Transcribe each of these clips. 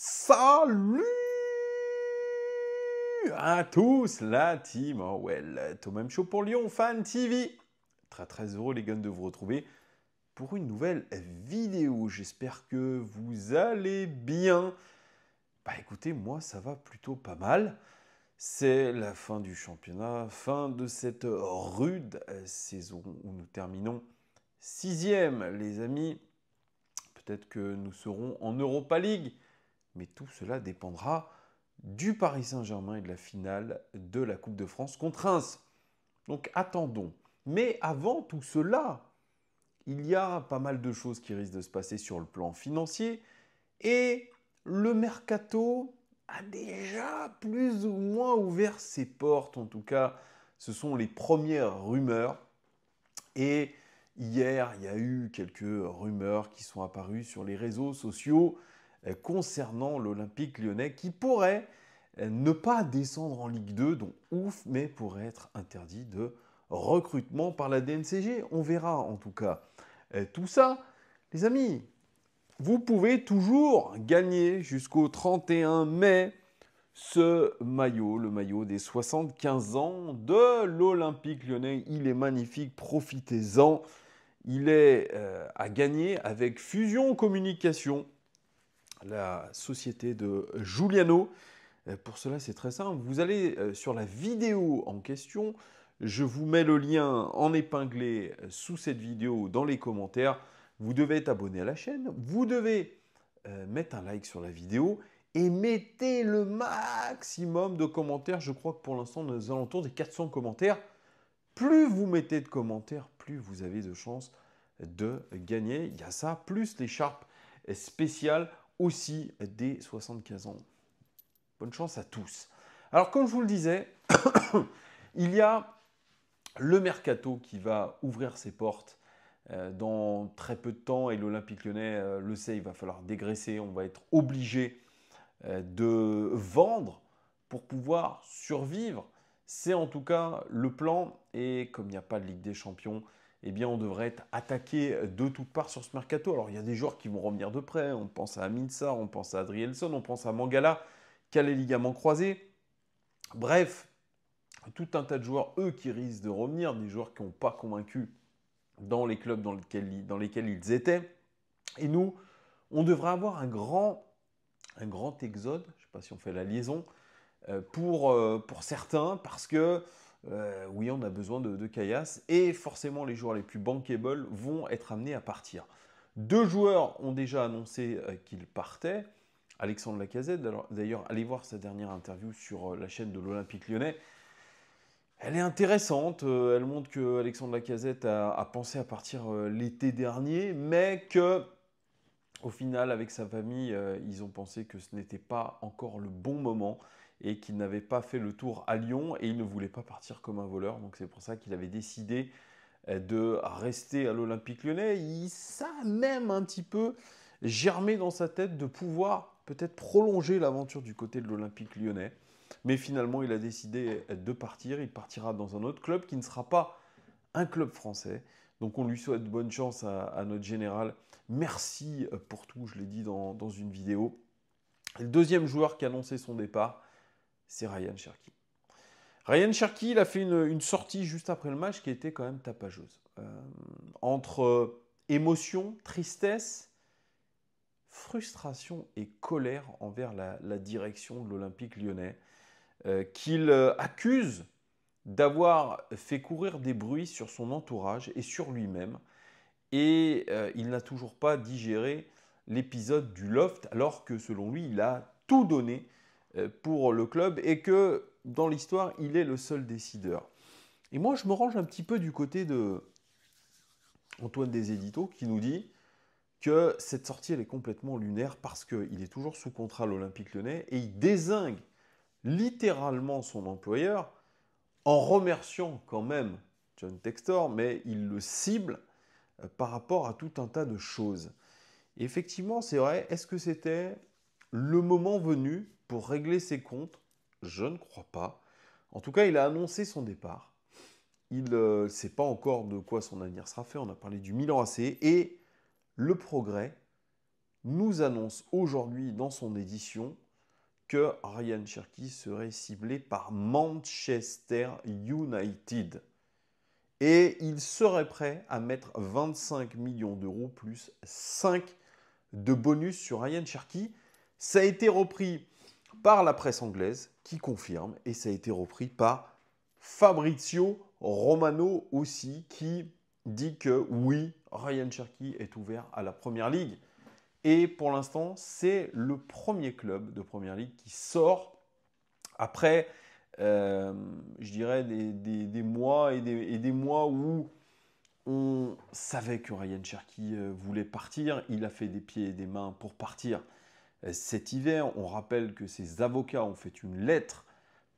Salut à tous, la team Orwell, Thomas Show pour Lyon Fan TV. Très heureux les gars de vous retrouver pour une nouvelle vidéo. J'espère que vous allez bien. Bah écoutez, moi ça va plutôt pas mal. C'est la fin du championnat, fin de cette rude saison où nous terminons 6e, les amis. Peut-être que nous serons en Europa League, mais tout cela dépendra du Paris Saint-Germain et de la finale de la Coupe de France contre Reims. Donc attendons. Mais avant tout cela, il y a pas mal de choses qui risquent de se passer sur le plan financier et le mercato a déjà plus ou moins ouvert ses portes. En tout cas, ce sont les premières rumeurs. Et hier, il y a eu quelques rumeurs qui sont apparues sur les réseaux sociaux concernant l'Olympique lyonnais qui pourrait ne pas descendre en Ligue 2, donc ouf, mais pourrait être interdit de recrutement par la DNCG. On verra en tout cas. Tout ça, les amis, vous pouvez toujours gagner jusqu'au 31 mai ce maillot, le maillot des 75 ans de l'Olympique lyonnais. Il est magnifique, profitez-en. Il est à gagner avec Fusion Communication, la société de Giuliano. Pour cela, c'est très simple. Vous allez sur la vidéo en question. Je vous mets le lien en épinglé sous cette vidéo dans les commentaires. Vous devez être abonné à la chaîne. Vous devez mettre un like sur la vidéo et mettez le maximum de commentaires. Je crois que pour l'instant, nous sommes aux alentours des 400 commentaires. Plus vous mettez de commentaires, plus vous avez de chances de gagner. Il y a ça, plus l'écharpe spéciale aussi des 75 ans. Bonne chance à tous. Alors, comme je vous le disais, il y a le mercato qui va ouvrir ses portes dans très peu de temps et l'Olympique lyonnais le sait, il va falloir dégraisser, on va être obligé de vendre pour pouvoir survivre. C'est en tout cas le plan et comme il n'y a pas de Ligue des Champions, eh bien on devrait être attaqué de toutes parts sur ce mercato. Alors il y a des joueurs qui vont revenir de près, on pense à Minsa, on pense à Adrielson, on pense à Mangala qui a les ligaments croisés. Bref, tout un tas de joueurs, eux, qui risquent de revenir, des joueurs qui n'ont pas convaincu dans les clubs dans lesquels ils étaient. Et nous, on devrait avoir un grand exode, je ne sais pas si on fait la liaison, pour certains, parce que oui, on a besoin de caillasse, et forcément les joueurs les plus bankable vont être amenés à partir. 2 joueurs ont déjà annoncé qu'ils partaient. Alexandre Lacazette, d'ailleurs, allez voir sa dernière interview sur la chaîne de l'Olympique lyonnais. Elle est intéressante, elle montre que Alexandre Lacazette a pensé à partir l'été dernier, mais que au final, avec sa famille, ils ont pensé que ce n'était pas encore le bon moment et qu'il n'avait pas fait le tour à Lyon et il ne voulait pas partir comme un voleur. Donc c'est pour ça qu'il avait décidé de rester à l'Olympique lyonnais. Ça a même un petit peu germé dans sa tête de pouvoir peut-être prolonger l'aventure du côté de l'Olympique lyonnais. Mais finalement, il a décidé de partir. Il partira dans un autre club qui ne sera pas un club français. Donc on lui souhaite bonne chance à notre général. Merci pour tout, je l'ai dit dans une vidéo. Et le deuxième joueur qui a annoncé son départ, c'est Ryan Cherki. Ryan Cherki, il a fait une sortie juste après le match qui était quand même tapageuse. Entre émotion, tristesse, frustration et colère envers la direction de l'Olympique lyonnais, qu'il accuse d'avoir fait courir des bruits sur son entourage et sur lui-même. Et il n'a toujours pas digéré l'épisode du loft, alors que selon lui, il a tout donné pour le club et que dans l'histoire, il est le seul décideur. Et moi, je me range un petit peu du côté de Antoine Des Éditos qui nous dit que cette sortie, elle est complètement lunaire parce qu'il est toujours sous contrat à l'Olympique lyonnais et il dézingue littéralement son employeur en remerciant quand même John Textor, mais il le cible par rapport à tout un tas de choses. Et effectivement, c'est vrai, est-ce que c'était le moment venu pour régler ses comptes? Je ne crois pas. En tout cas, il a annoncé son départ. Il ne sait pas encore de quoi son avenir sera fait. On a parlé du Milan AC et le progrès nous annonce aujourd'hui dans son édition que Ryan Cherki serait ciblé par Manchester United. Et il serait prêt à mettre 25 millions d'euros plus 5 de bonus sur Ryan Cherki. Ça a été repris par la presse anglaise qui confirme et ça a été repris par Fabrizio Romano aussi qui dit que oui, Ryan Cherki est ouvert à la Première Ligue. Et pour l'instant, c'est le premier club de Première Ligue qui sort après, je dirais, des mois et des mois où on savait que Ryan Cherki voulait partir. Il a fait des pieds et des mains pour partir cet hiver. On rappelle que ses avocats ont fait une lettre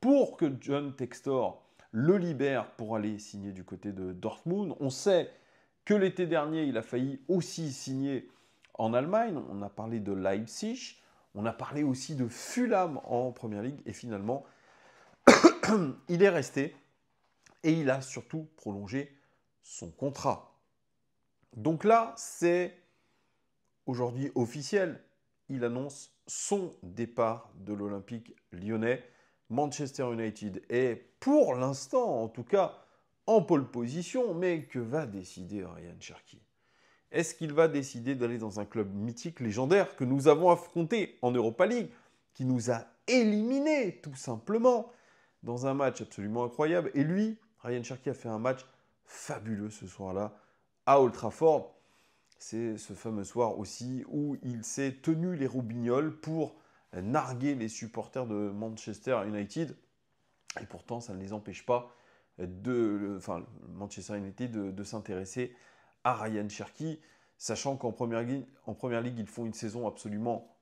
pour que John Textor le libère pour aller signer du côté de Dortmund. On sait que l'été dernier, il a failli aussi signer en Allemagne. On a parlé de Leipzig. On a parlé aussi de Fulham en Première Ligue. Et finalement, il est resté et il a surtout prolongé son contrat. Donc là, c'est aujourd'hui officiel. Il annonce son départ de l'Olympique lyonnais. Manchester United est pour l'instant, en tout cas, en pole position. Mais que va décider Ryan Cherki? Est-ce qu'il va décider d'aller dans un club mythique, légendaire, que nous avons affronté en Europa League, qui nous a éliminés tout simplement dans un match absolument incroyable? Et lui, Ryan Cherki a fait un match fabuleux ce soir-là à Old Trafford. C'est ce fameux soir aussi où il s'est tenu les roubignoles pour narguer les supporters de Manchester United. Et pourtant, ça ne les empêche pas Manchester United de s'intéresser à Ryan Cherki, sachant qu'en Première Ligue, ils font une saison absolument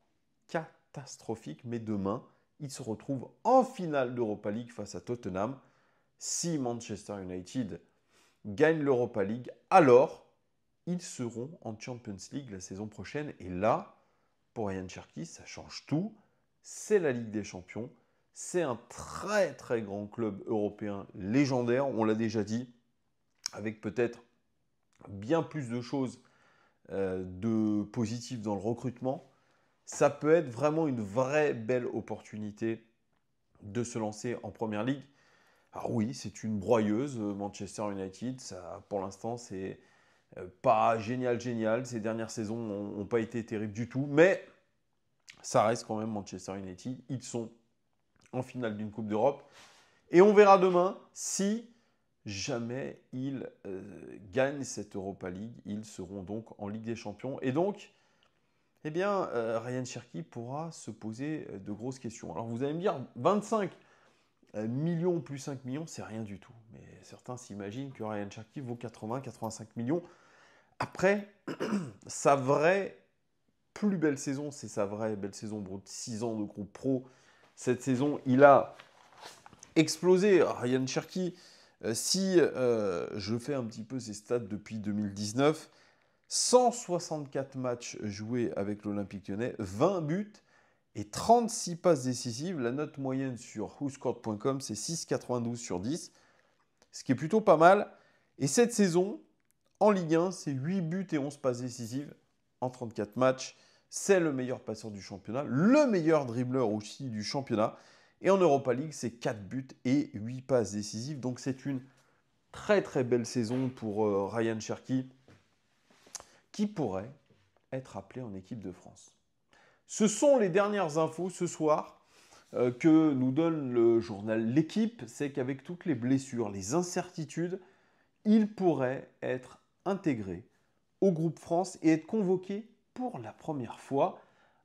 catastrophique. Mais demain, ils se retrouvent en finale d'Europa League face à Tottenham. Si Manchester United gagne l'Europa League, alors ils seront en Champions League la saison prochaine. Et là, pour Ryan Cherki, ça change tout. C'est la Ligue des Champions. C'est un très très grand club européen légendaire, on l'a déjà dit, avec peut-être bien plus de choses de positives dans le recrutement. Ça peut être vraiment une vraie belle opportunité de se lancer en Première Ligue. Alors oui, c'est une broyeuse, Manchester United. Ça, pour l'instant, c'est pas génial. Ces dernières saisons n'ont pas été terribles du tout. Mais ça reste quand même Manchester United. Ils sont en finale d'une Coupe d'Europe. Et on verra demain si jamais ils gagnent cette Europa League. Ils seront donc en Ligue des Champions. Et donc, eh bien, Ryan Cherki pourra se poser de grosses questions. Alors vous allez me dire, 25 millions plus 5 millions, c'est rien du tout. Mais certains s'imaginent que Ryan Cherki vaut 80-85 millions. Après, sa vraie plus belle saison, c'est sa vraie belle saison. 6 ans de groupe pro. Cette saison, il a explosé. Ryan Cherki, si je fais un petit peu ses stats depuis 2019, 164 matchs joués avec l'Olympique Lyonnais, 20 buts et 36 passes décisives. La note moyenne sur whoscored.com, c'est 6,92 sur 10, ce qui est plutôt pas mal. Et cette saison, en Ligue 1, c'est 8 buts et 11 passes décisives en 34 matchs. C'est le meilleur passeur du championnat, le meilleur dribbleur aussi du championnat. Et en Europa League, c'est 4 buts et 8 passes décisives. Donc c'est une très très belle saison pour Ryan Cherki, qui pourrait être appelé en équipe de France. Ce sont les dernières infos ce soir que nous donne le journal L'Équipe. C'est qu'avec toutes les blessures, les incertitudes, il pourrait être intégré au groupe France et être convoqué pour la première fois,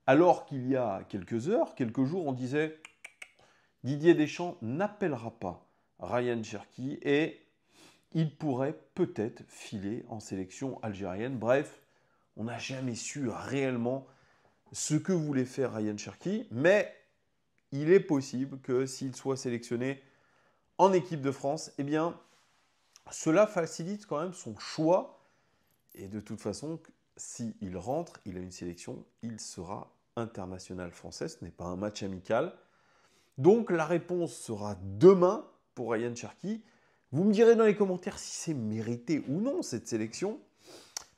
alors qu'il y a quelques heures, quelques jours, on disait Didier Deschamps n'appellera pas Ryan Cherki et il pourrait peut-être filer en sélection algérienne. Bref, on n'a jamais su réellement ce que voulait faire Ryan Cherki, mais il est possible que s'il soit sélectionné en équipe de France, eh bien, cela facilite quand même son choix. Et de toute façon, s'il rentre, il a une sélection, il sera international français. Ce n'est pas un match amical. Donc la réponse sera demain pour Ryan Cherki. Vous me direz dans les commentaires si c'est mérité ou non cette sélection.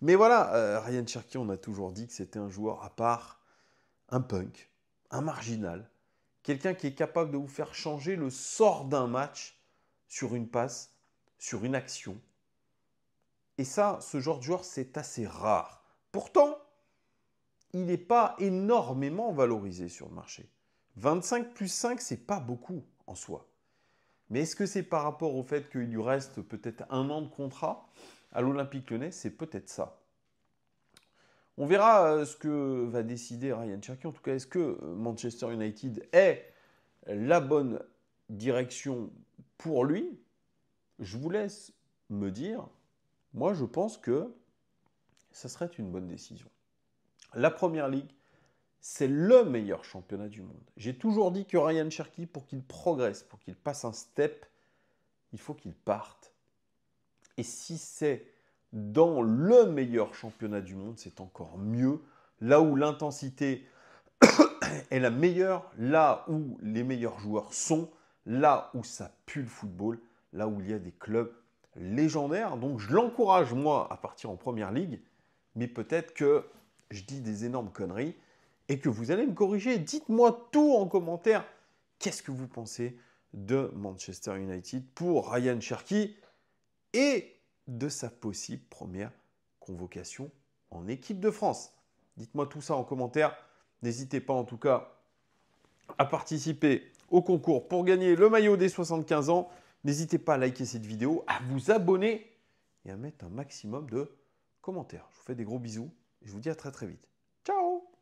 Mais voilà, Ryan Cherki, on a toujours dit que c'était un joueur à part, un punk, un marginal, quelqu'un qui est capable de vous faire changer le sort d'un match sur une passe, sur une action. Et ça, ce genre de joueur, c'est assez rare. Pourtant, il n'est pas énormément valorisé sur le marché. 25 plus 5, c'est pas beaucoup en soi. Mais est-ce que c'est par rapport au fait qu'il lui reste peut-être 1 an de contrat à l'Olympique Lyonnais? C'est peut-être ça. On verra ce que va décider Ryan Cherki. En tout cas, est-ce que Manchester United est la bonne direction pour lui? Je vous laisse me dire. Moi, je pense que ça serait une bonne décision. La Première Ligue, c'est le meilleur championnat du monde. J'ai toujours dit que Ryan Cherki, pour qu'il progresse, pour qu'il passe un step, il faut qu'il parte. Et si c'est dans le meilleur championnat du monde, c'est encore mieux. Là où l'intensité est la meilleure, là où les meilleurs joueurs sont, là où ça pue le football, là où il y a des clubs légendaires. Donc je l'encourage, moi, à partir en Première Ligue, mais peut-être que je dis des énormes conneries et que vous allez me corriger. Dites-moi tout en commentaire. Qu'est-ce que vous pensez de Manchester United pour Ryan Cherki et de sa possible première convocation en équipe de France? Dites-moi tout ça en commentaire. N'hésitez pas en tout cas à participer au concours pour gagner le maillot des 75 ans. N'hésitez pas à liker cette vidéo, à vous abonner et à mettre un maximum de commentaires. Je vous fais des gros bisous et je vous dis à très très vite. Ciao!